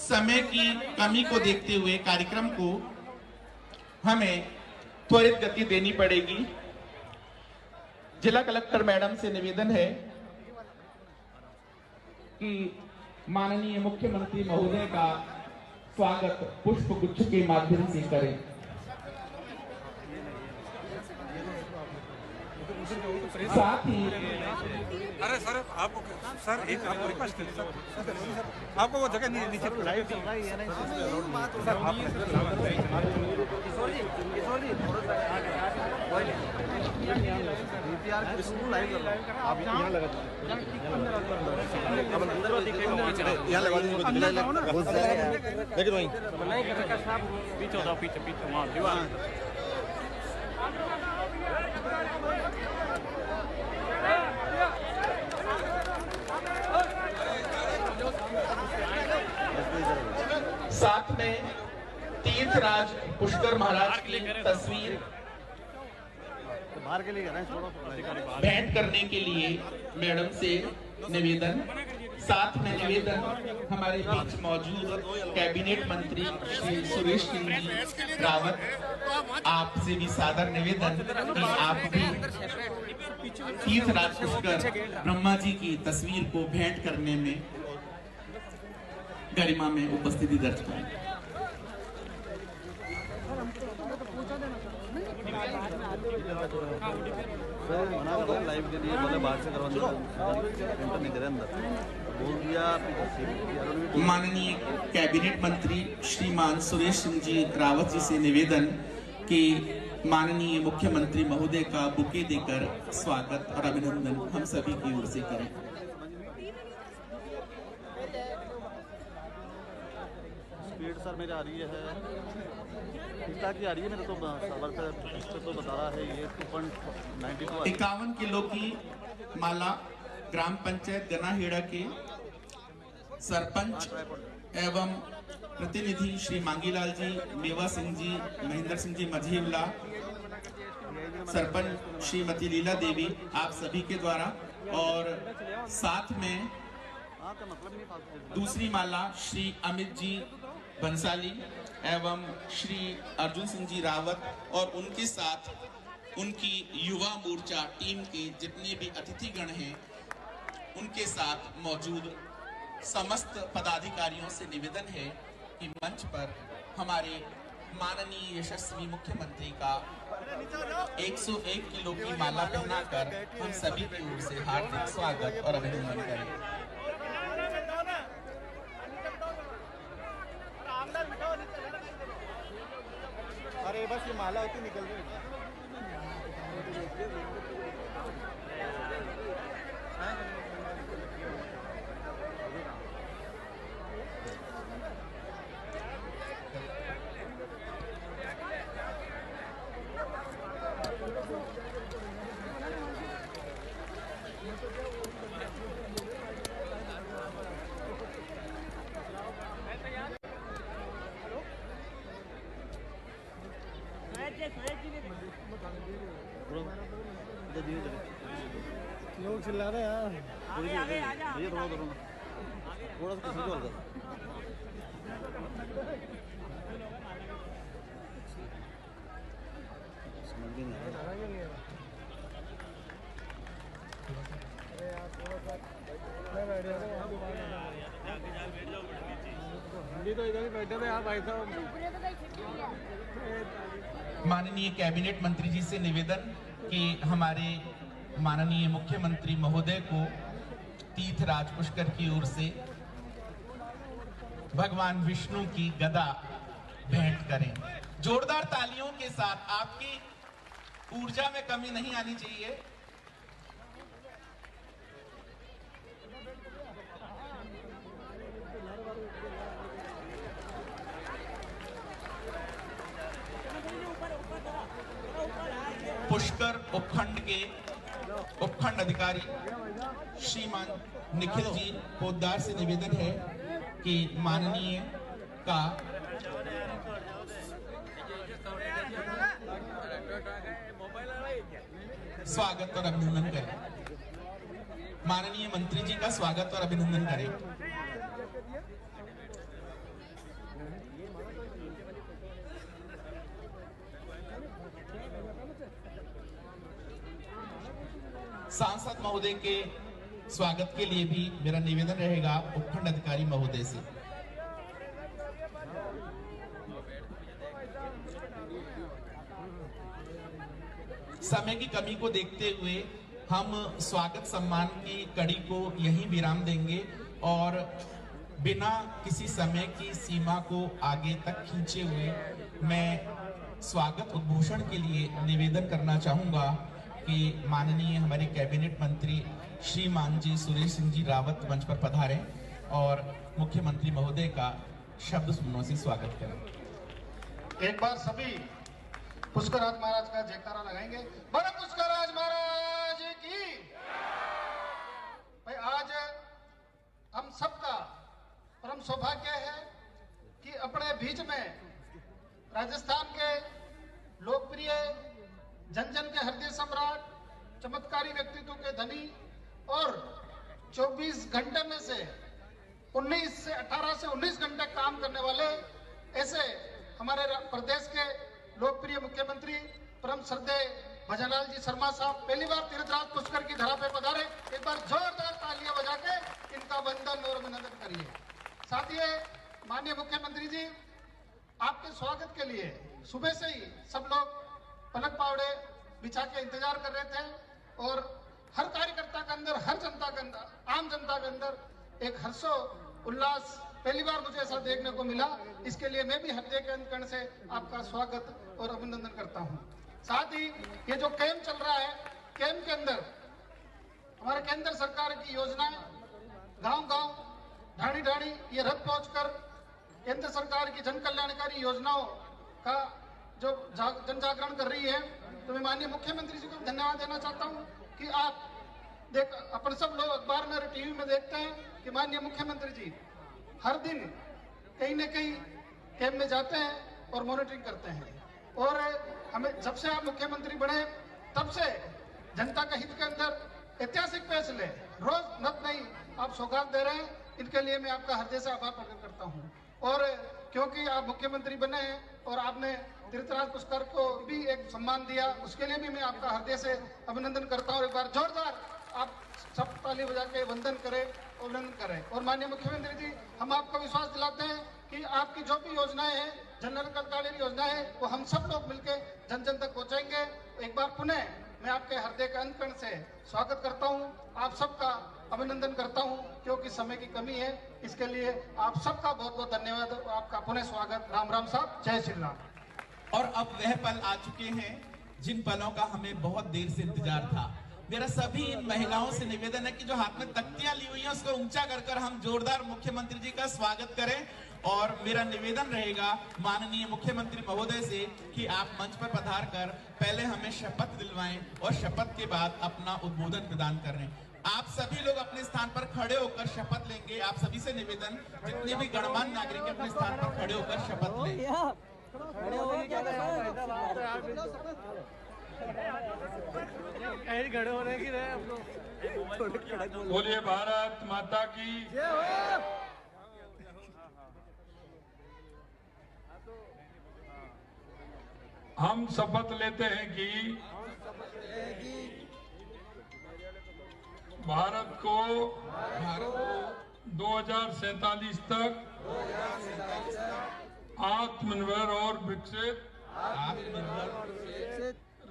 समय की कमी को देखते हुए कार्यक्रम को हमें त्वरित गति देनी पड़ेगी। जिला कलेक्टर मैडम से निवेदन है कि माननीय मुख्यमंत्री महोदय का स्वागत पुष्प गुच्छ के माध्यम से करें। साथ ही अरे सर आपको सर एक आपको रिक्वेस्ट है सर, आपको वो जगह नीचे लाइव चल रहा है ना सर, आप यहाँ लगा लेकिन वहीं पीछे होता पीछे पीछे वहाँ दीवार। साथ में तीर्थराज पुष्कर महाराज की तस्वीर भेंट करने के लिए मैडम से निवेदन। साथ में निवेदन हमारे बीच मौजूद कैबिनेट मंत्री श्री सुरेश सिंह जी रावत, आपसे भी सादर निवेदन कि आप भी तीर्थराज पुष्कर ब्रह्मा जी की तस्वीर को भेंट करने में गरिमा में उपस्थिति दर्ज करें। लाइव के लिए बोले बाहर से माननीय कैबिनेट मंत्री श्रीमान सुरेश सिंह जी रावत जी से निवेदन कि माननीय मुख्यमंत्री महोदय का बुके देकर स्वागत और अभिनंदन हम सभी की ओर से करें। स्पीड सर मेरी आ रही है, की आ रही है मेरे तो सर्वर पे तो बता रहा है ये 2.92। 51 किलो की माला ग्राम पंचायत गनाहेड़ा के सरपंच एवं प्रतिनिधि श्री मांगीलाल जी, मेवा सिंह जी, महेंद्र सिंह जी मझीवला, सरपंच श्रीमती लीला देवी, आप सभी के द्वारा, और साथ में दूसरी माला श्री अमित जी बंसाली एवं श्री अर्जुन सिंह जी रावत और उनके साथ उनकी युवा मोर्चा टीम के जितने भी अतिथिगण हैं उनके साथ मौजूद समस्त पदाधिकारियों से निवेदन है कि मंच पर हमारे माननीय यशस्वी मुख्यमंत्री का 101 किलो की माला पहनाकर हम सभी की ओर से हार्दिक स्वागत और अभिनंदन करें। अरे बस ये माला होती निकल गई। लोग चिल्ला रहे यार, ये थोड़ा थोड़ा सा किसी को समझ नहीं आ रहा। तो इधर ही बैठे थे यार भाई साहब। माननीय कैबिनेट मंत्री जी से निवेदन कि हमारे माननीय मुख्यमंत्री महोदय को तीर्थराज पुष्कर की ओर से भगवान विष्णु की गदा भेंट करें। जोरदार तालियों के साथ, आपकी ऊर्जा में कमी नहीं आनी चाहिए। पुष्कर उपखंड के उपखंड अधिकारी श्रीमान निखिल जी पोद्दार से निवेदन है कि माननीय का स्वागत और अभिनंदन करें। माननीय मंत्री जी का स्वागत और अभिनंदन करें। महोदय के स्वागत के लिए भी मेरा निवेदन रहेगा उपखंड अधिकारी महोदय से। समय की कमी को देखते हुए हम स्वागत सम्मान की कड़ी को यहीं विराम देंगे और बिना किसी समय की सीमा को आगे तक खींचे हुए मैं स्वागत उद्घोषण के लिए निवेदन करना चाहूंगा कि माननीय हमारे कैबिनेट मंत्री श्रीमान जी सुरेश सिंह जी रावत मंच पर पधारें और मुख्यमंत्री महोदय का शब्द सुमनों से स्वागत करें। एक बार सभी पुष्कराज महाराज का जयकारा लगाएंगे। बड़ा पुष्कराज महाराज की। भाई आज हम सबका परम सौभाग्य है कि अपने बीच में राजस्थान के लोकप्रिय जन जन के हृदय सम्राट, चमत्कारी व्यक्तित्व के धनी और 24 घंटे में से 18 से 19 घंटे काम करने वाले ऐसे हमारे प्रदेश के लोकप्रिय मुख्यमंत्री परम श्रद्धेय भजनलाल जी शर्मा साहब पहली बार तीर्थराज पुष्कर की धरा पे पधारे। एक बार जोरदार तालियां बजा के इनका वंदन और अभिनंदन करिए। साथ ही माननीय मुख्यमंत्री जी, आपके स्वागत के लिए सुबह से ही सब लोग पलक पावड़े बिछा के इंतजार कर रहे थे और हर कार्यकर्ता के अंदर, हर जनता के अंदर, आम जनता के अंदर एक हर्षो उल्लास पहली बार मुझे ऐसा देखने को मिला। इसके लिए मैं भी हृदय के अंतकरण से आपका स्वागत और अभिनंदन करता हूं। साथ ही ये जो कैंप चल रहा है, कैंप के अंदर हमारे केंद्र सरकार की योजनाएं गांव-गांव, ढाणी-ढाणी ये रथ पहुंचकर केंद्र सरकार की जन कल्याणकारी योजनाओं का जो जन जागरण कर रही है, तो मैं माननीय मुख्यमंत्री जी को धन्यवाद देना चाहता हूं कि आप अपन सब लोग अखबार में, टीवी में देखते हैं कि माननीय मुख्यमंत्री जी हर दिन कहीं न कहीं कैंप में जाते हैं और मॉनिटरिंग करते हैं। और हमें जब से आप मुख्यमंत्री बने तब से जनता के हित के अंदर ऐतिहासिक फैसले रोज नत नहीं आप सौगात दे रहे हैं। इनके लिए मैं आपका हृदय से आभार प्रकट करता हूं। और क्योंकि आप मुख्यमंत्री बने हैं और आपने तीर्थराज पुष्कर को भी एक सम्मान दिया, उसके लिए भी मैं आपका हृदय से अभिनंदन करता हूं। एक बार जोरदार आप सब ताली बजा के वंदन करें, अभिनंदन करें। और माननीय मुख्यमंत्री जी, हम आपको विश्वास दिलाते हैं कि आपकी जो भी योजनाएं हैं, जन कल्याणकारी योजनाएं हैं, वो हम सब लोग मिलकर जन जन तक पहुंचाएंगे। एक बार पुनः मैं आपके हृदय के अंतकरण से स्वागत करता हूं, आप सबका अभिनंदन करता हूं। क्योंकि समय की कमी है, इसके लिए आप सबका बहुत बहुत धन्यवाद और आपका पुनः स्वागत। राम राम साहब, जय श्री राम। और अब वह पल आ चुके हैं जिन पलों का हमें बहुत देर से इंतजार था। मेरा सभी इन महिलाओं से निवेदन है कि जो हाथ में तख्तियां ली हुई हैं उसको ऊंचा कर हम जोरदार मुख्यमंत्री जी का स्वागत करें। और मेरा निवेदन रहेगा माननीय मुख्यमंत्री महोदय से कि आप मंच पर पधार कर पहले हमें शपथ दिलवाएं और शपथ के बाद अपना उद्बोधन प्रदान करें। आप सभी लोग अपने स्थान पर खड़े होकर शपथ लेंगे। आप सभी से निवेदन, जितने भी गणमान्य नागरिक अपने स्थान पर खड़े होकर शपथ लें। बोलिए भारत माता की। हम शपथ लेते हैं कि भारत को 2047 तक आत्मनिर्भर और विकसित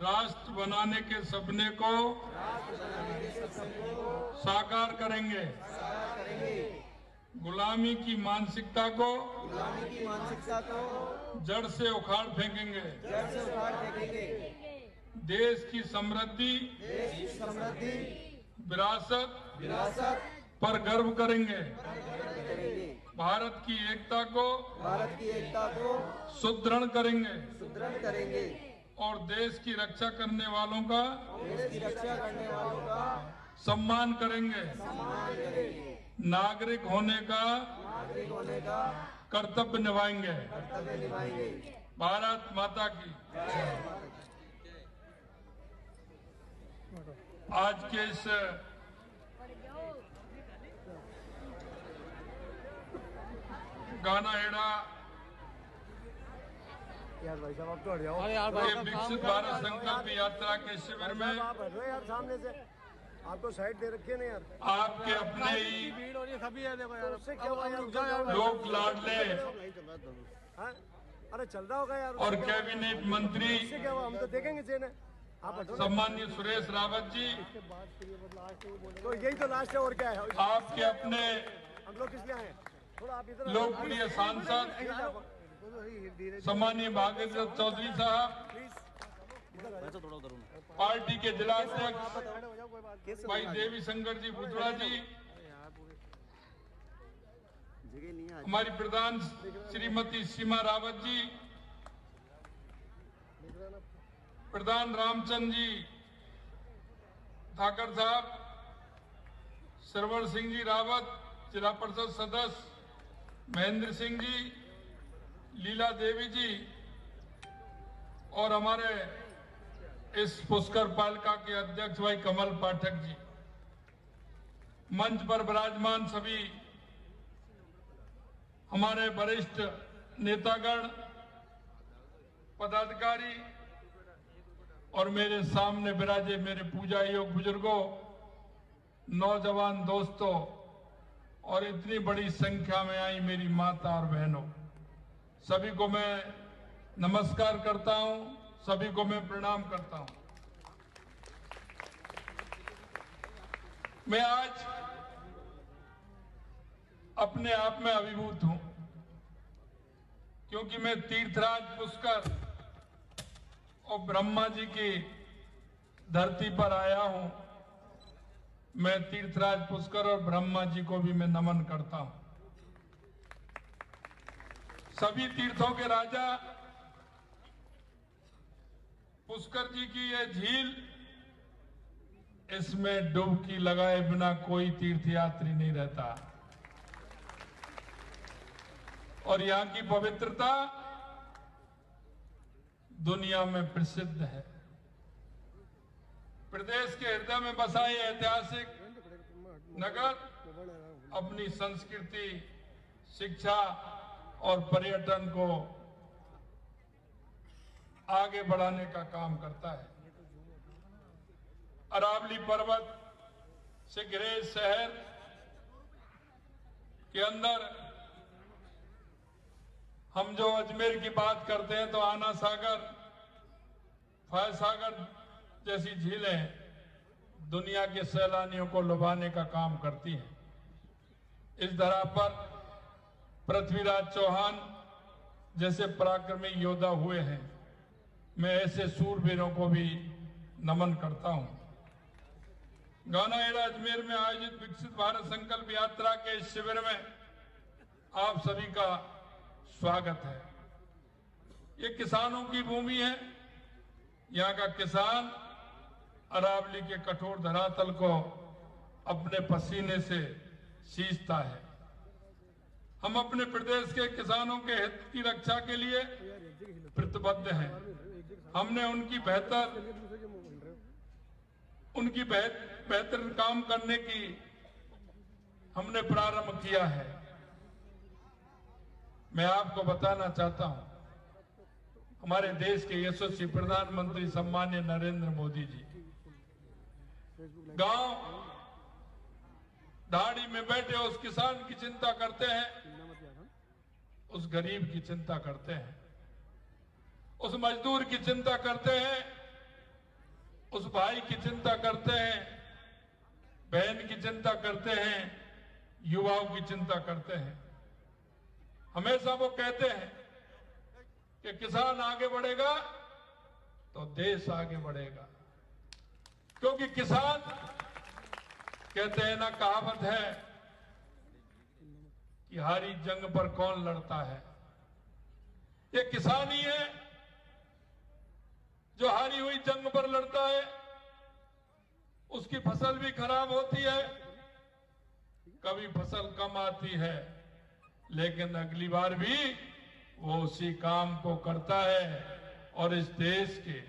राष्ट्र बनाने के सपने को साकार करेंगे। गुलामी की मानसिकता को जड़ से उखाड़ फेंकेंगे। देश की समृद्धि विरासत पर गर्व करेंगे। भारत की एकता को सुदृढ़ करेंगे और देश की रक्षा करने वालों का सम्मान करेंगे। नागरिक होने का कर्तव्य निभाएंगे। भारत माता की। आज के इस गाना हेड़ा विकसित भारत संकल्प यात्रा के शिविर में आपको साइड दे रखी है ना यार। आपके अपने ही भीड़ हो रही है, सभी है देखो यार। उससे क्या हुआ यार? लोक लाडले हाँ? अरे चल रहा होगा यार। और कैबिनेट मंत्री उससे क्या हुआ? हम तो देखेंगे चेन आप हटो। सम्माननीय सुरेश रावत जी, तो यही तो लास्ट है और क्या है? आपके अपने हम लोग किस लिए आए? थोड़ा आप इधर लोकप्रिय सांसद सम्माननीय भागीरथ चौधरी साहब, वैसे थोड़ा उधर हूँ। पार्टी के जिला अध्यक्ष भाई देवी शंकर जी बुधड़ा जी, हमारी प्रधान श्रीमती सीमा रावत जी, प्रधान रामचंद्र जी ठाकर साहब, सरवर सिंह जी रावत जिला परिषद सदस्य, महेंद्र सिंह जी, लीला देवी जी और हमारे इस पुष्कर पालिका के अध्यक्ष भाई कमल पाठक जी, मंच पर विराजमान सभी हमारे वरिष्ठ नेतागण, पदाधिकारी और मेरे सामने विराजे मेरे पूजा योग बुजुर्गों, नौजवान दोस्तों और इतनी बड़ी संख्या में आई मेरी माता और बहनों, सभी को मैं नमस्कार करता हूं, सभी को मैं प्रणाम करता हूं। मैं आज अपने आप में अभिभूत हूं क्योंकि मैं तीर्थराज पुष्कर और ब्रह्मा जी की धरती पर आया हूं। मैं तीर्थराज पुष्कर और ब्रह्मा जी को भी मैं नमन करता हूं। सभी तीर्थों के राजा पुष्कर जी की यह झील, इसमें डुबकी लगाए बिना कोई तीर्थयात्री नहीं रहता और यहाँ की पवित्रता दुनिया में प्रसिद्ध है। प्रदेश के हृदय में बसा ये ऐतिहासिक नगर अपनी संस्कृति, शिक्षा और पर्यटन को आगे बढ़ाने का काम करता है। अरावली पर्वत से घिरे शहर के अंदर हम जो अजमेर की बात करते हैं तो आना सागर, फय सागर जैसी झीलें दुनिया के सैलानियों को लुभाने का काम करती हैं। इस धरा पर पृथ्वीराज चौहान जैसे पराक्रमी योद्धा हुए हैं। मैं ऐसे सूरवीरों को भी नमन करता हूं। गानाएड़ा अजमेर में आयोजित विकसित भारत संकल्प यात्रा के इस शिविर में आप सभी का स्वागत है। ये किसानों की भूमि है। यहाँ का किसान अरावली के कठोर धरातल को अपने पसीने से सींचता है। हम अपने प्रदेश के किसानों के हित की रक्षा के लिए प्रतिबद्ध हैं। हमने उनकी बेहतर काम करने की हमने प्रारंभ किया है। मैं आपको बताना चाहता हूं, हमारे देश के यशस्वी प्रधानमंत्री सम्माननीय नरेंद्र मोदी जी गांव दाढ़ी में बैठे उस किसान की चिंता करते हैं, उस गरीब की चिंता करते हैं, उस मजदूर की चिंता करते हैं, उस भाई की चिंता करते हैं, बहन की चिंता करते हैं, युवाओं की चिंता करते हैं। हमेशा वो कहते हैं कि किसान आगे बढ़ेगा तो देश आगे बढ़ेगा, क्योंकि किसान कहते हैं ना, कहावत है कि हारी जंग पर कौन लड़ता है। ये किसान ही है जो हारी हुई जंग पर लड़ता है। उसकी फसल भी खराब होती है, कभी फसल कम आती है, लेकिन अगली बार भी वो उसी काम को करता है और इस देश के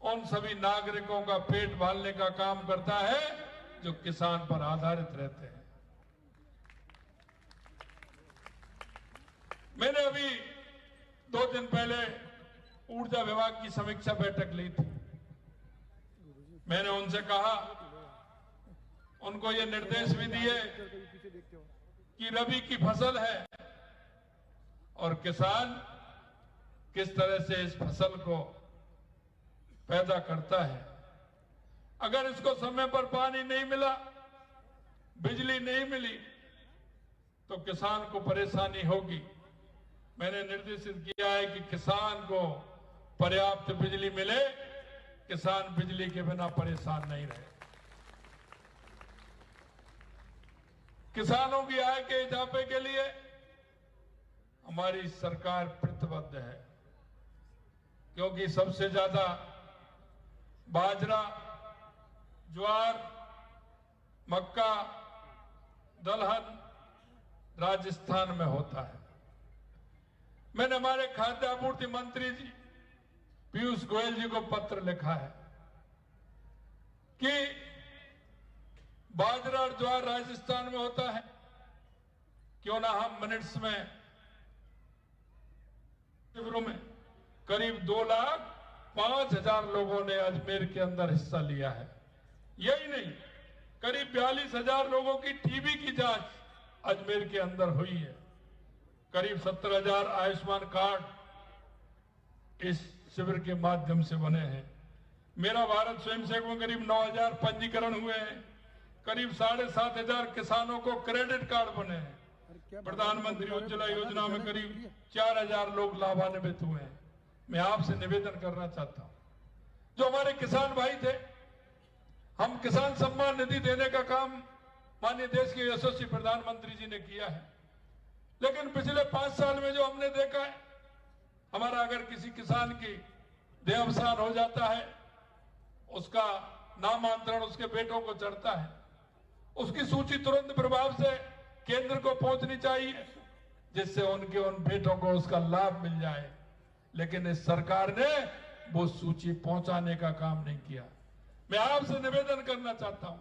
उन सभी नागरिकों का पेट पालने का काम करता है जो किसान पर आधारित रहते हैं। मैंने अभी 2 दिन पहले ऊर्जा विभाग की समीक्षा बैठक ली थी। मैंने उनसे कहा उनको ये निर्देश भी दिए कि रबी की फसल है और किसान किस तरह से इस फसल को पैदा करता है। अगर इसको समय पर पानी नहीं मिला, बिजली नहीं मिली, तो किसान को परेशानी होगी। मैंने निर्देशित किया है कि किसान को पर्याप्त बिजली मिले, किसान बिजली के बिना परेशान नहीं रहे। किसानों की आय के इजाफे के लिए हमारी सरकार प्रतिबद्ध है, क्योंकि सबसे ज्यादा बाजरा, ज्वार, मक्का, दलहन राजस्थान में होता है। मैंने हमारे खाद्य आपूर्ति मंत्री जी पीयूष गोयल जी को पत्र लिखा है कि बाजरा और ज्वार राजस्थान में होता है, क्यों ना हम मिनट्स में शिविरों में करीब 2,05,000 लोगों ने अजमेर के अंदर हिस्सा लिया है। यही नहीं, करीब 42,000 लोगों की टीबी की जांच अजमेर के अंदर हुई है। करीब 70,000 आयुष्मान कार्ड इस शिविर के माध्यम से बने हैं। मेरा भारत स्वयंसेवक में करीब 9,000 पंजीकरण हुए हैं। करीब 7,500 किसानों को क्रेडिट कार्ड बने हैं। प्रधानमंत्री उज्ज्वला योजना में करीब 4,000 लोग लाभान्वित हुए हैं। मैं आपसे निवेदन करना चाहता हूं, जो हमारे किसान भाई थे, हम किसान सम्मान निधि देने का काम माननीय देश के यशस्वी प्रधानमंत्री जी ने किया है। लेकिन पिछले 5 साल में जो हमने देखा है, हमारा अगर किसी किसान की देहावसान हो जाता है, उसका नामांतरण उसके बेटों को चढ़ता है, उसकी सूची तुरंत प्रभाव से केंद्र को पहुंचनी चाहिए, जिससे उनके उन बेटों को उसका लाभ मिल जाए। लेकिन इस सरकार ने वो सूची पहुंचाने का काम नहीं किया। मैं आपसे निवेदन करना चाहता हूं,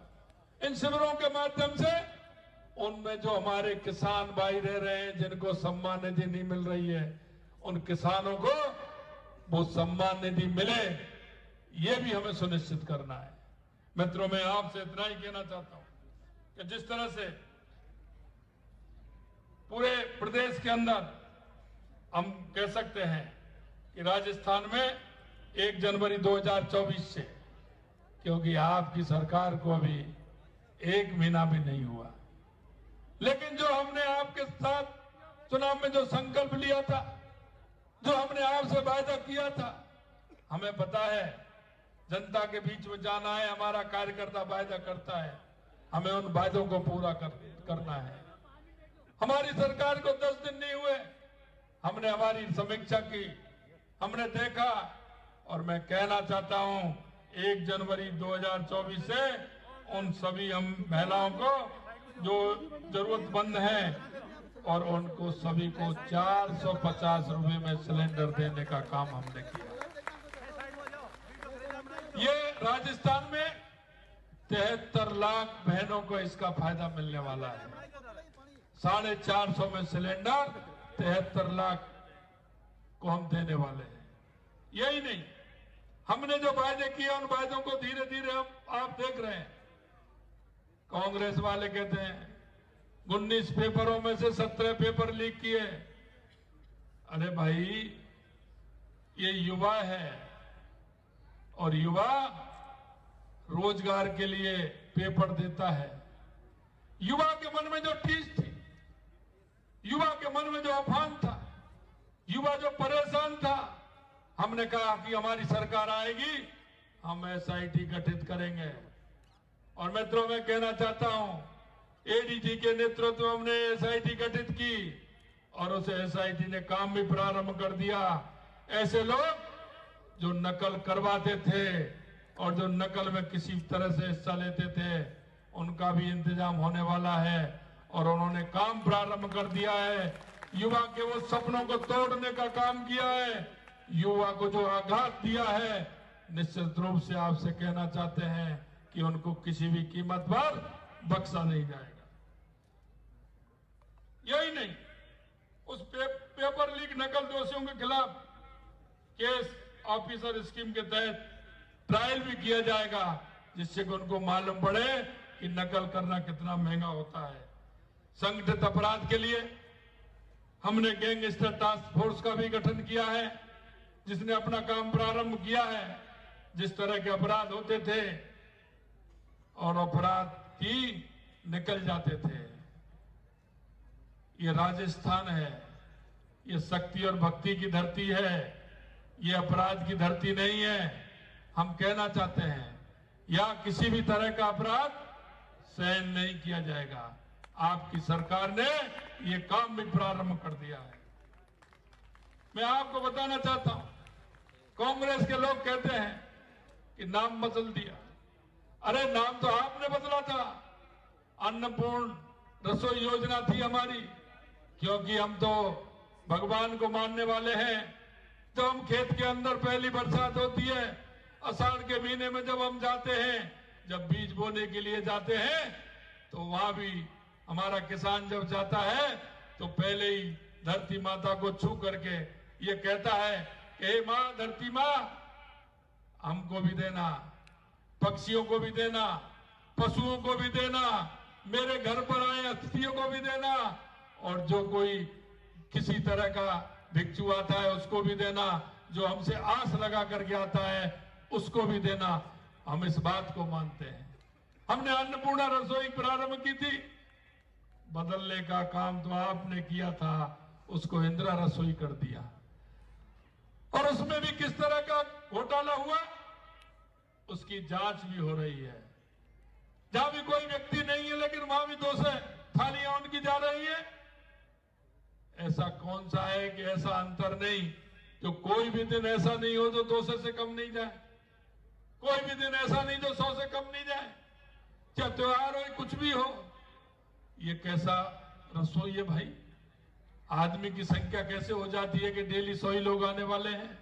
इन शिविरों के माध्यम से उनमें जो हमारे किसान भाई रह रहे हैं, जिनको सम्मान निधि नहीं मिल रही है, उन किसानों को वो सम्मान निधि मिले, ये भी हमें सुनिश्चित करना है। मित्रों, मैं आपसे इतना ही कहना चाहता हूं कि जिस तरह से पूरे प्रदेश के अंदर हम कह सकते हैं कि राजस्थान में 1 जनवरी 2024 से, क्योंकि आपकी सरकार को अभी 1 महीना भी नहीं हुआ, लेकिन जो हमने आपके साथ चुनाव में जो संकल्प लिया था, जो हमने आपसे वायदा किया था, हमें पता है जनता के बीच में जाना है, हमारा कार्यकर्ता वायदा करता है, हमें उन वायदों को पूरा करना है। हमारी सरकार को 10 दिन नहीं हुए, हमने हमारी समीक्षा की, हमने देखा, और मैं कहना चाहता हूं 1 जनवरी 2024 से उन सभी हम महिलाओं को जो जरूरतमंद हैं, और उनको सभी को 450 रुपए में सिलेंडर देने का काम हमने किया। ये राजस्थान में 73 लाख बहनों को इसका फायदा मिलने वाला है। 450 में सिलेंडर 73 लाख को हम देने वाले हैं। यही नहीं, हमने जो वायदे किए उन वायदों को धीरे धीरे आप देख रहे हैं। कांग्रेस वाले कहते हैं 19 पेपरों में से 17 पेपर लीक किए। अरे भाई, ये युवा है, और युवा रोजगार के लिए पेपर देता है। युवा के मन में जो टीस थी, युवा के मन में जो अफवाह था, युवा जो परेशान था, हमने कहा कि हमारी सरकार आएगी, हम एसआईटी गठित करेंगे। और मित्रों, मैं कहना चाहता हूं, एडीजी के नेतृत्व में हमने एसआईटी गठित की, और उस एसआईटी ने काम भी प्रारंभ कर दिया। ऐसे लोग जो नकल करवाते थे और जो नकल में किसी तरह से हिस्सा लेते थे, उनका भी इंतजाम होने वाला है, और उन्होंने काम प्रारंभ कर दिया है। युवा के वो सपनों को तोड़ने का काम किया है। युवा को जो आघात दिया है, निश्चित रूप से आपसे कहना चाहते हैं कि उनको किसी भी कीमत पर बख्शा नहीं जाएगा। यही नहीं, उस पेपर लीक नकल दोषियों के खिलाफ केस ऑफिसर स्कीम के तहत ट्रायल भी किया जाएगा, जिससे कि उनको मालूम पड़े कि नकल करना कितना महंगा होता है। संगठित अपराध के लिए हमने गैंगस्टर टास्क फोर्स का भी गठन किया है, जिसने अपना काम प्रारंभ किया है। जिस तरह के अपराध होते थे और अपराध की निकल जाते थे। ये राजस्थान है, ये शक्ति और भक्ति की धरती है, ये अपराध की धरती नहीं है। हम कहना चाहते हैं या किसी भी तरह का अपराध सहन नहीं किया जाएगा। आपकी सरकार ने ये काम भी प्रारंभ कर दिया है। मैं आपको बताना चाहता हूं, कांग्रेस के लोग कहते हैं कि नाम बदल दिया। अरे नाम तो आपने बदला था। अन्नपूर्ण रसोई योजना थी हमारी, क्योंकि हम तो भगवान को मानने वाले हैं। तो हम खेत के अंदर पहली बरसात होती है, आषाढ़ के महीने में जब हम जाते हैं, जब बीज बोने के लिए जाते हैं, तो वहां भी हमारा किसान जब जाता है तो पहले ही धरती माता को छू करके ये कहता है कि हे मां धरती मां, हमको भी देना, पक्षियों को भी देना, पशुओं को भी देना, मेरे घर पर आए अतिथियों को भी देना, और जो कोई किसी तरह का भिक्षु आता है उसको भी देना, जो हमसे आस लगा करके आता है उसको भी देना। हम इस बात को मानते हैं। हमने अन्नपूर्णा रसोई प्रारंभ की थी, बदलने का काम तो आपने किया था, उसको इंदिरा रसोई कर दिया। और उसमें भी किस तरह का घोटाला हुआ उसकी जांच भी हो रही है। जहां भी कोई व्यक्ति नहीं है लेकिन वहां भी 200 थालियां उनकी जा रही है। ऐसा कौन सा है कि ऐसा अंतर नहीं, जो कोई भी दिन ऐसा नहीं हो जो 200 से कम नहीं जाए, कोई भी दिन ऐसा नहीं जो 100 से कम नहीं जाए, चाहे त्योहार हो कुछ भी हो। ये कैसा रसोई है भाई? आदमी की संख्या कैसे हो जाती है कि डेली 100 ही लोग आने वाले हैं?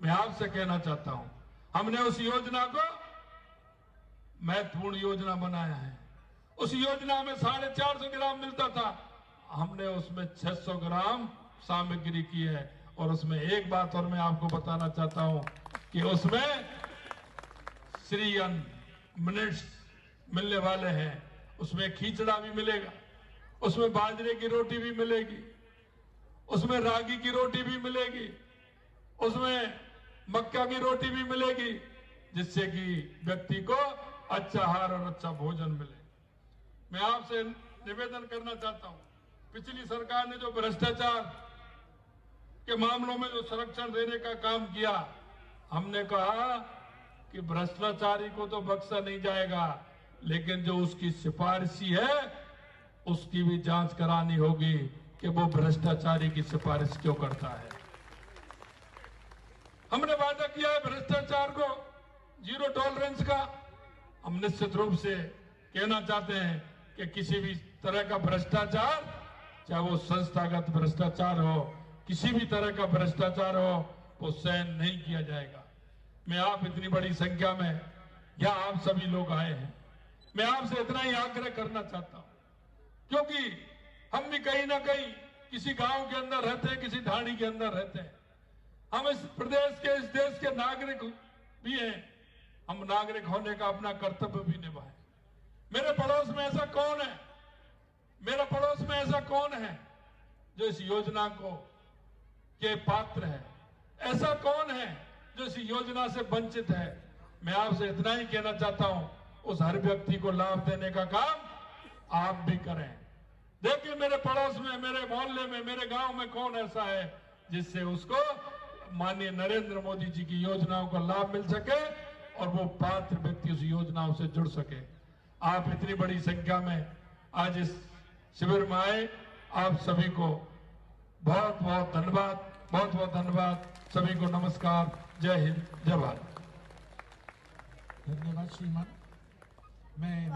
मैं आपसे कहना चाहता हूं, हमने उस योजना को महत्वपूर्ण योजना बनाया है। उस योजना में 450 ग्राम मिलता था, हमने उसमें 600 ग्राम सामग्री की है। और उसमें एक बात और मैं आपको बताना चाहता हूं कि उसमें श्री अन्न मिनट्स मिलने वाले हैं, उसमें खिचड़ा भी मिलेगा, उसमें बाजरे की रोटी भी मिलेगी, उसमें रागी की रोटी भी मिलेगी, उसमें मक्का की रोटी भी मिलेगी, जिससे कि व्यक्ति को अच्छा आहार और अच्छा भोजन मिले। मैं आपसे निवेदन करना चाहता हूं, पिछली सरकार ने जो भ्रष्टाचार के मामलों में जो संरक्षण देने का काम किया, हमने कहा कि भ्रष्टाचारी को तो बख्शा नहीं जाएगा, लेकिन जो उसकी सिफारिशी है उसकी भी जांच करानी होगी कि वो भ्रष्टाचारी की सिफारिश क्यों करता है। हमने वादा किया है भ्रष्टाचार को जीरो टॉलरेंस का। हम निश्चित रूप से कहना चाहते हैं कि किसी भी तरह का भ्रष्टाचार, चाहे वो संस्थागत भ्रष्टाचार हो, किसी भी तरह का भ्रष्टाचार हो, वो सहन नहीं किया जाएगा। मैं आप इतनी बड़ी संख्या में यहाँ आप सभी लोग आए हैं, मैं आपसे इतना ही आग्रह करना चाहता हूं, क्योंकि हम भी कहीं ना कहीं किसी गांव के अंदर रहते हैं, किसी ढाणी के अंदर रहते हैं। हम इस प्रदेश के, इस देश के नागरिक भी हैं। हम नागरिक होने का अपना कर्तव्य भी निभाएं। मेरे पड़ोस में ऐसा कौन है, मेरे पड़ोस में ऐसा कौन है जो इस योजना को के पात्र है? ऐसा कौन है जो इस योजना से वंचित है? मैं आपसे इतना ही कहना चाहता हूं, उस हर व्यक्ति को लाभ देने का काम आप भी करें। देखिए मेरे पड़ोस में, मेरे मोहल्ले में, मेरे गांव में कौन ऐसा है जिससे उसको माननीय नरेंद्र मोदी जी की योजनाओं का लाभ मिल सके और वो पात्र व्यक्ति उस योजनाओं से जुड़ सके। आप इतनी बड़ी संख्या में आज इस शिविर में आए, आप सभी को बहुत बहुत धन्यवाद, बहुत बहुत धन्यवाद। सभी को नमस्कार, जय हिंद, जय भारत। धन्यवाद श्रीमान।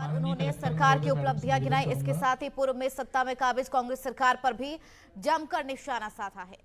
उन्होंने सरकार की उपलब्धियां गिनाई। इसके साथ ही पूर्व में सत्ता में काबिज कांग्रेस सरकार पर भी जमकर निशाना साधा है।